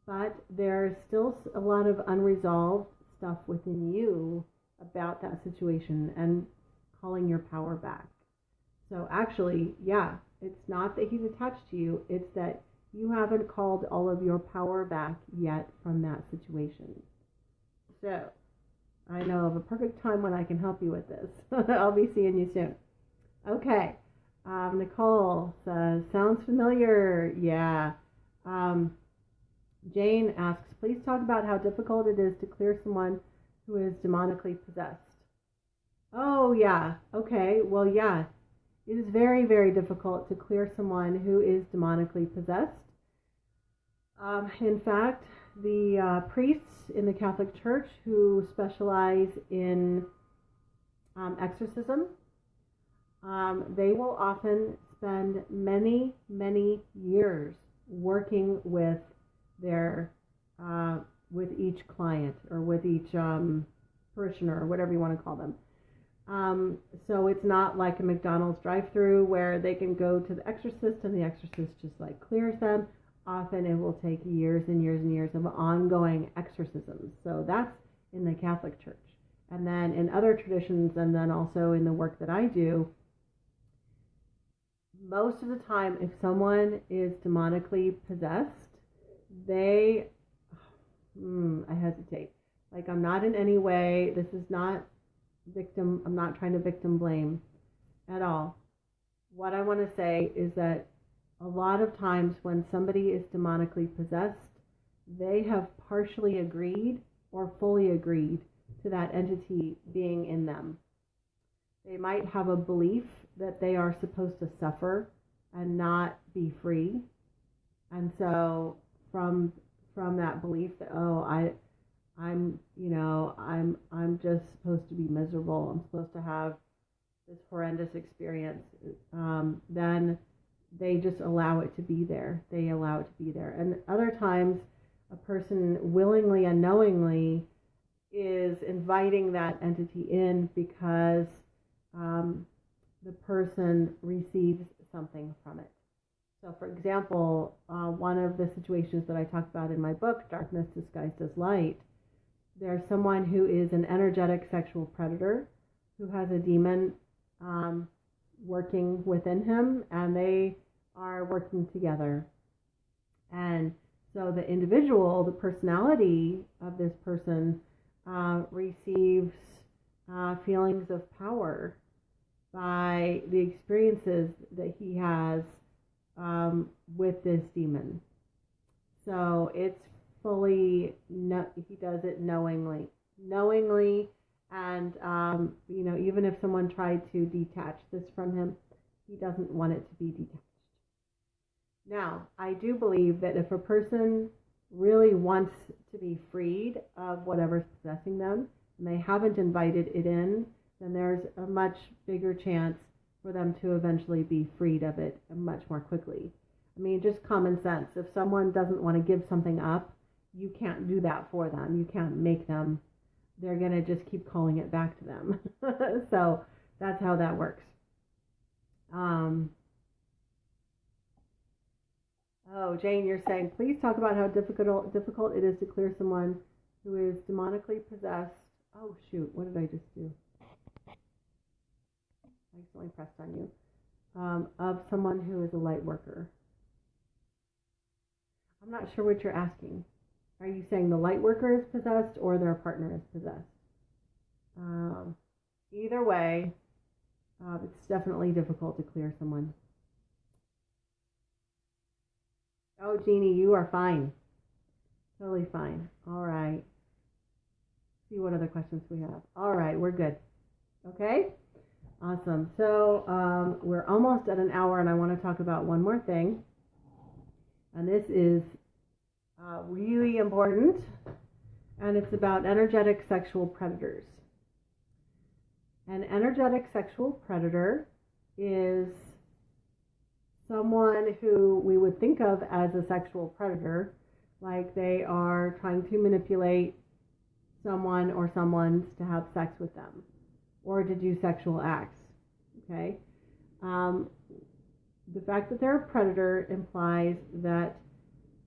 but there's still a lot of unresolved stuff within you about that situation and calling your power back. So actually, yeah, it's not that he's attached to you, it's that you haven't called all of your power back yet from that situation. So I know of a perfect time when I can help you with this. I'll be seeing you soon. Okay. Nicole says, sounds familiar. Yeah. Jane asks, please talk about how difficult it is to clear someone who is demonically possessed. Oh, yeah. Okay. Well, yeah. It is very, very difficult to clear someone who is demonically possessed. In fact, the priests in the Catholic Church who specialize in exorcism, they will often spend many, many years working with their with each client or with each parishioner or whatever you want to call them. So it's not like a McDonald's drive-through where they can go to the exorcist and the exorcist just clears them. Often it will take years and years and years of ongoing exorcisms. So that's in the Catholic Church. And then in other traditions, and then also in the work that I do, most of the time, if someone is demonically possessed, I hesitate. I'm not in any way, this is not victim, I'm not trying to victim blame at all. What I want to say is that a lot of times when somebody is demonically possessed, they have partially agreed or fully agreed to that entity being in them. They might have a belief that they are supposed to suffer and not be free. And so from that belief that, I'm just supposed to be miserable horrendous experience, then they just allow it to be there. They allow it to be there. And other times, a person willingly and knowingly is inviting that entity in because the person receives something from it. So, for example, one of the situations that I talk about in my book, Darkness Disguised as Light, there's someone who is an energetic sexual predator who has a demon working within him, and they are working together. And so the individual, the personality of this person receives feelings of power by the experiences that he has with this demon. So it's fully, he does it knowingly, and even if someone tried to detach this from him, he doesn't want it to be detached. Now, I do believe that if a person really wants to be freed of whatever's possessing them, and they haven't invited it in, then there's a much bigger chance for them to eventually be freed of it much more quickly. I mean, just common sense. If someone doesn't want to give something up, you can't do that for them. You can't make them. They're going to just keep calling it back to them. So that's how that works. Oh, Jane, you're saying, please talk about how difficult it is to clear someone who is demonically possessed. Oh, shoot. What did I just do? I accidentally pressed on you. Of someone who is a light worker. I'm not sure what you're asking. Are you saying the light worker is possessed or their partner is possessed? Either way, it's definitely difficult to clear someone. Oh, Jeannie, you are fine. Totally fine. All right. See what other questions we have. All right, we're good. Okay? Awesome. So we're almost at an hour, and I want to talk about one more thing. And this is really important, and it's about energetic sexual predators. An energetic sexual predator is someone who we would think of as a sexual predator, like they are trying to manipulate someone or someone's to have sex with them or to do sexual acts. Okay? The fact that they're a predator implies that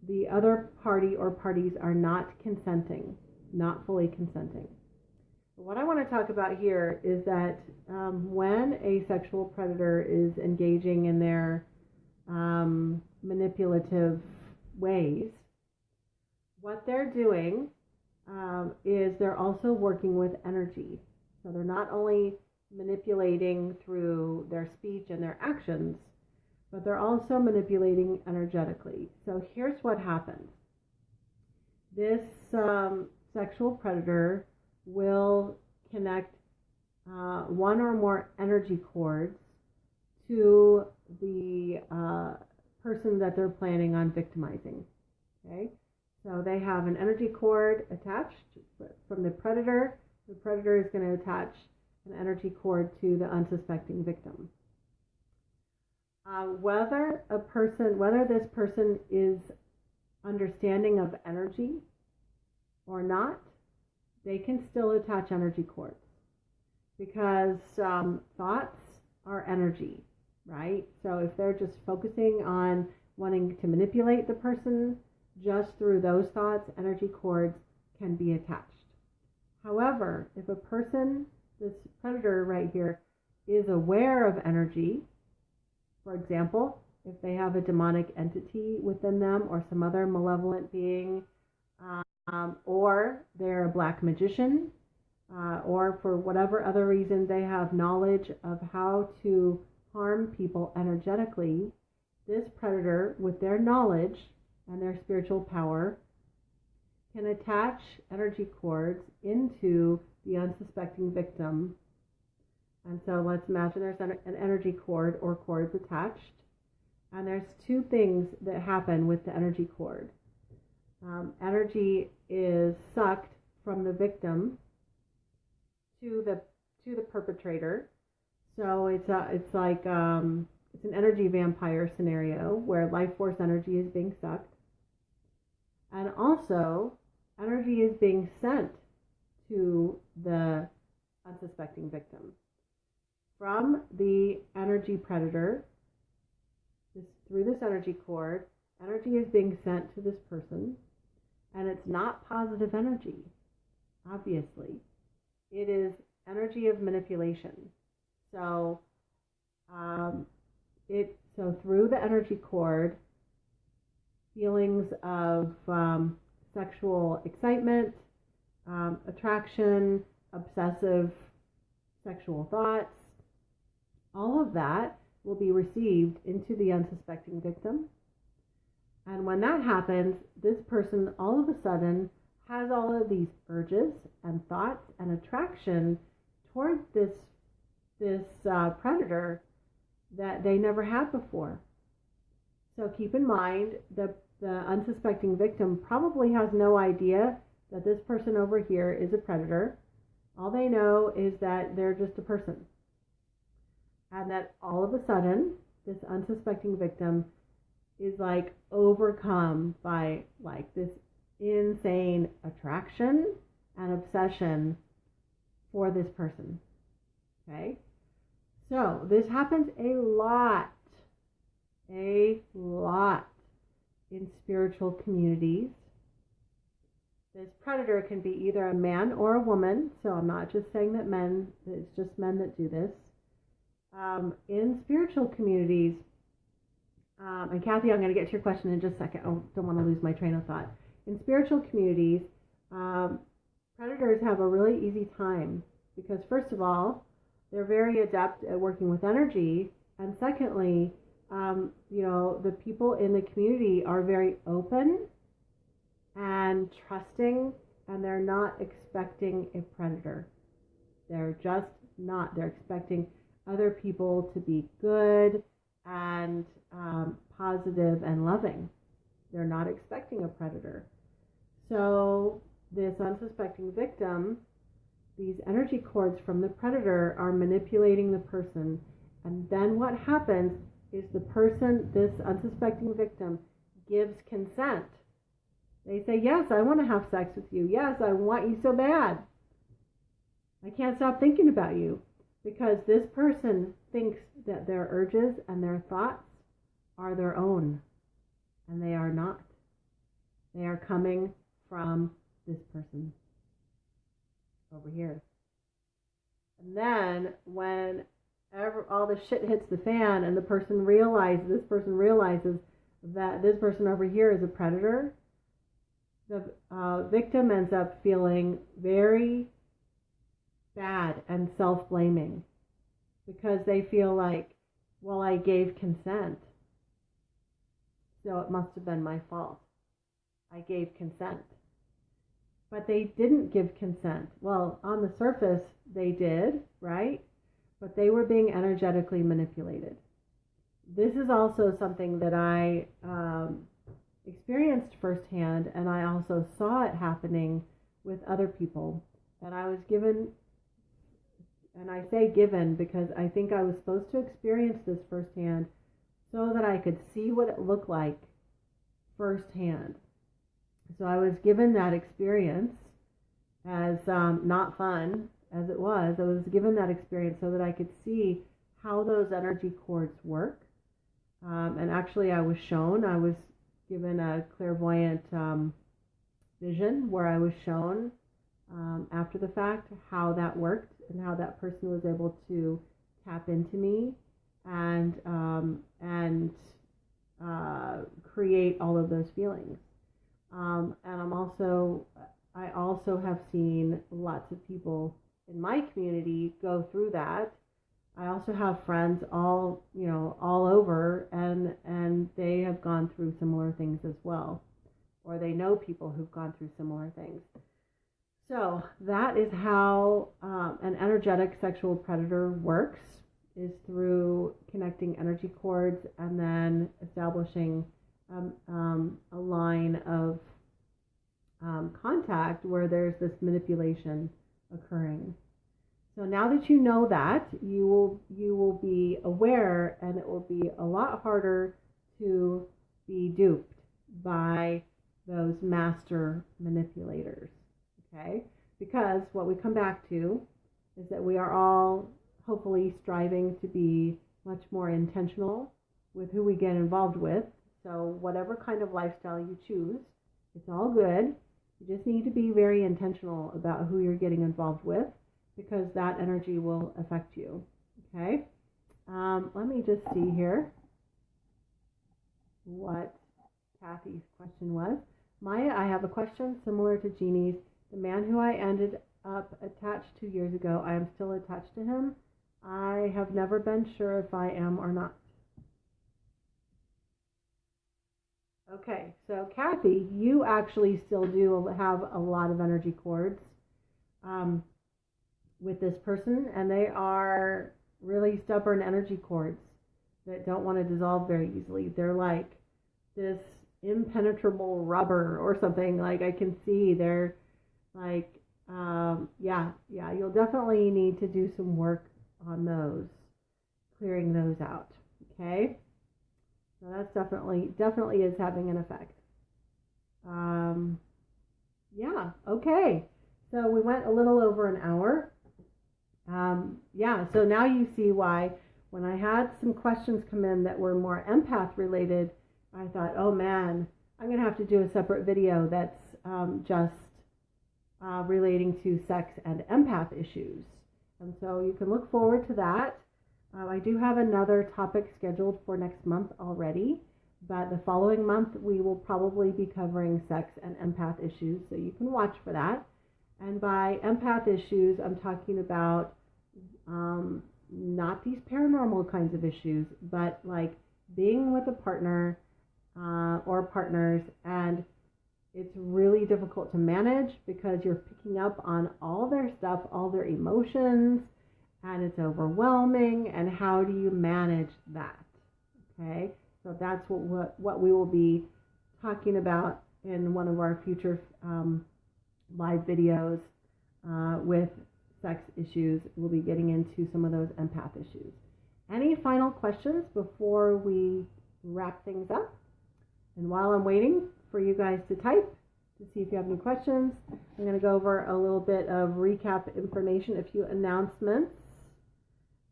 the other party or parties are not consenting, not fully consenting. What I want to talk about here is that when a sexual predator is engaging in their manipulative ways, what they're doing is they're also working with energy. So they're not only manipulating through their speech and their actions, but they're also manipulating energetically. So here's what happens. This sexual predator will connect one or more energy cords to the person that they're planning on victimizing. Okay? So they have an energy cord attached from the predator. The predator is going to attach an energy cord to the unsuspecting victim. Whether this person is understanding of energy or not, they can still attach energy cords, because thoughts are energy, right? So if they're just focusing on wanting to manipulate the person just through those thoughts, energy cords can be attached. However, if a person, this predator right here, is aware of energy, for example, if they have a demonic entity within them or some other malevolent being, or they're a black magician, or for whatever other reason they have knowledge of how to harm people energetically, this predator, with their knowledge and their spiritual power, can attach energy cords into the unsuspecting victim. And so let's imagine there's an energy cord or cords attached. And there's two things that happen with the energy cord. Energy is sucked from the victim to the perpetrator. So it's like it's an energy vampire scenario where life force energy is being sucked, and also energy is being sent to the unsuspecting victim from the energy predator. Through this energy cord, energy is being sent to this person, and it's not positive energy. Obviously, it is energy of manipulation. So, so through the energy cord, feelings of sexual excitement, attraction, obsessive sexual thoughts, all of that will be received into the unsuspecting victim. And when that happens, this person all of a sudden has all of these urges and thoughts and attraction toward this predator that they never had before. So keep in mind that the unsuspecting victim probably has no idea that this person over here is a predator. All they know is that they're just a person. And that all of a sudden, this unsuspecting victim is like overcome by like this insane attraction and obsession for this person. Okay? So this happens a lot in spiritual communities. This predator can be either a man or a woman, so I'm not just saying that it's just men that do this. In spiritual communities, and Kathy, I'm going to get to your question in just a second. I don't want to lose my train of thought. In spiritual communities, predators have a really easy time because, first of all, they're very adept at working with energy, and secondly, the people in the community are very open and trusting, and they're not expecting a predator. They're just not. They're expecting other people to be good and positive and loving. They're not expecting a predator. So this unsuspecting victim, these energy cords from the predator are manipulating the person. And then what happens is the person, this unsuspecting victim, gives consent. They say, yes, I want to have sex with you. Yes, I want you so bad. I can't stop thinking about you. Because this person thinks that their urges and their thoughts are their own. And they are not. They are coming from this person over here. And then when all the shit hits the fan and this person realizes that this person over here is a predator, the victim ends up feeling very bad and self-blaming because they feel like, well, I gave consent, so it must have been my fault. I gave consent. But they didn't give consent. Well, on the surface, they did, right? But they were being energetically manipulated. This is also something that I experienced firsthand, and I also saw it happening with other people. And I was given, and I say given because I think I was supposed to experience this firsthand so that I could see what it looked like firsthand. So I was given that experience as not fun as it was. I was given that experience so that I could see how those energy cords work. And actually I was given a clairvoyant vision where I was shown after the fact how that worked and how that person was able to tap into me and create all of those feelings. And I also have seen lots of people in my community go through that. I also have friends all over, and they have gone through similar things as well, or they know people who've gone through similar things. So that is how an energetic sexual predator works, is through connecting energy cords and then establishing a line of contact where there's this manipulation occurring. So now that you know that, you will be aware, and it will be a lot harder to be duped by those master manipulators. Okay? Because what we come back to is that we are all hopefully striving to be much more intentional with who we get involved with. So whatever kind of lifestyle you choose, it's all good. You just need to be very intentional about who you're getting involved with, because that energy will affect you. Okay? Let me just see here what Kathy's question was. Maya, I have a question similar to Jeannie's. The man who I ended up attached 2 years ago, I am still attached to him. I have never been sure if I am or not. Okay, so Kathy, you actually still do have a lot of energy cords with this person, and they are really stubborn energy cords that don't want to dissolve very easily. They're like this impenetrable rubber or something. Like, I can see they're like, yeah, you'll definitely need to do some work on those, clearing those out. Okay, so that's definitely is having an effect. Yeah, okay, so we went a little over an hour. Yeah, so now you see why when I had some questions come in that were more empath related, I thought, oh man, I'm going to have to do a separate video that's just relating to sex and empath issues. And so you can look forward to that. I do have another topic scheduled for next month already, but the following month we will probably be covering sex and empath issues, so you can watch for that. And by empath issues, I'm talking about not these paranormal kinds of issues, but like being with a partner or partners, and it's really difficult to manage because you're picking up on all their stuff, all their emotions, and it's overwhelming. And how do you manage that? Okay, so that's what we will be talking about in one of our future live videos with sex issues. We'll be getting into some of those empath issues. Any final questions before we wrap things up? And while I'm waiting for you guys to type to see if you have any questions, I'm going to go over a little bit of recap information, a few announcements.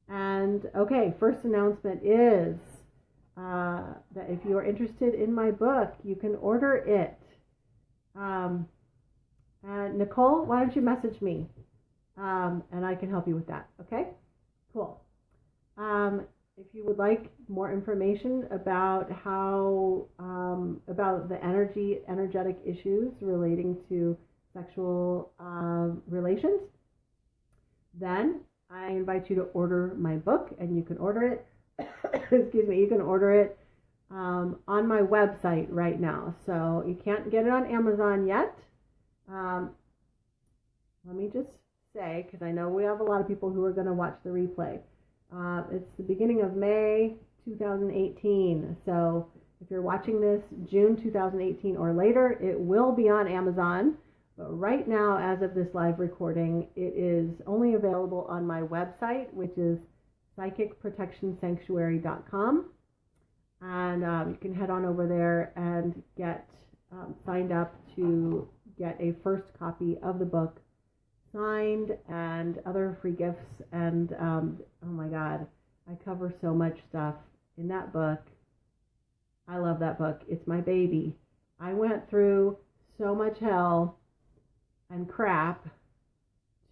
And okay, first announcement is that if you are interested in my book, you can order it. And Nicole, why don't you message me? And I can help you with that. Okay? Cool. If you would like more information about how, about the energetic issues relating to sexual relations, then I invite you to order my book, and you can order it, excuse me, you can order it on my website right now. So you can't get it on Amazon yet. Let me just say, because I know we have a lot of people who are going to watch the replay. It's the beginning of May 2018. So if you're watching this June 2018 or later, it will be on Amazon. But right now, as of this live recording, it is only available on my website, which is psychicprotectionsanctuary.com. And you can head on over there and get signed up to get a first copy of the book signed and other free gifts. And oh my God, I cover so much stuff in that book. I love that book. It's my baby. I went through so much hell and crap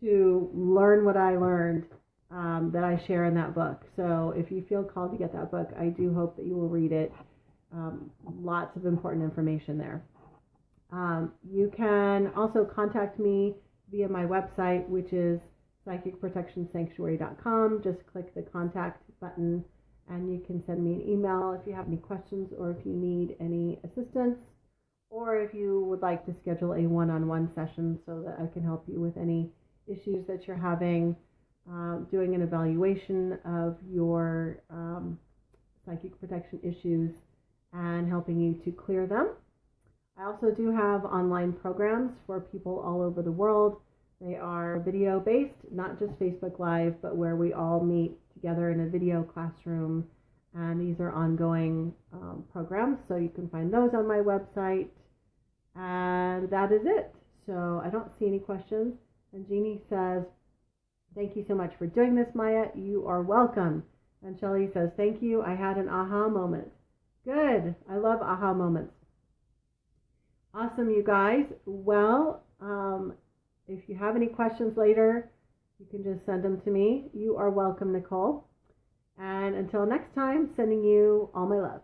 to learn what I learned that I share in that book. So if you feel called to get that book, I do hope that you will read it. Lots of important information there. You can also contact me via my website, which is psychicprotectionsanctuary.com. Just click the contact button and you can send me an email if you have any questions or if you need any assistance, or if you would like to schedule a one-on-one session so that I can help you with any issues that you're having, doing an evaluation of your psychic protection issues and helping you to clear them. I also do have online programs for people all over the world. They are video based, not just Facebook Live, but where we all meet together in a video classroom. And these are ongoing programs, so you can find those on my website. And that is it. So I don't see any questions. And Jeannie says, thank you so much for doing this, Maya. You are welcome. And Shelley says, thank you. I had an aha moment. Good. I love aha moments. Awesome, you guys. Well, if you have any questions later, you can just send them to me. You are welcome, Nicole. And until next time, sending you all my love.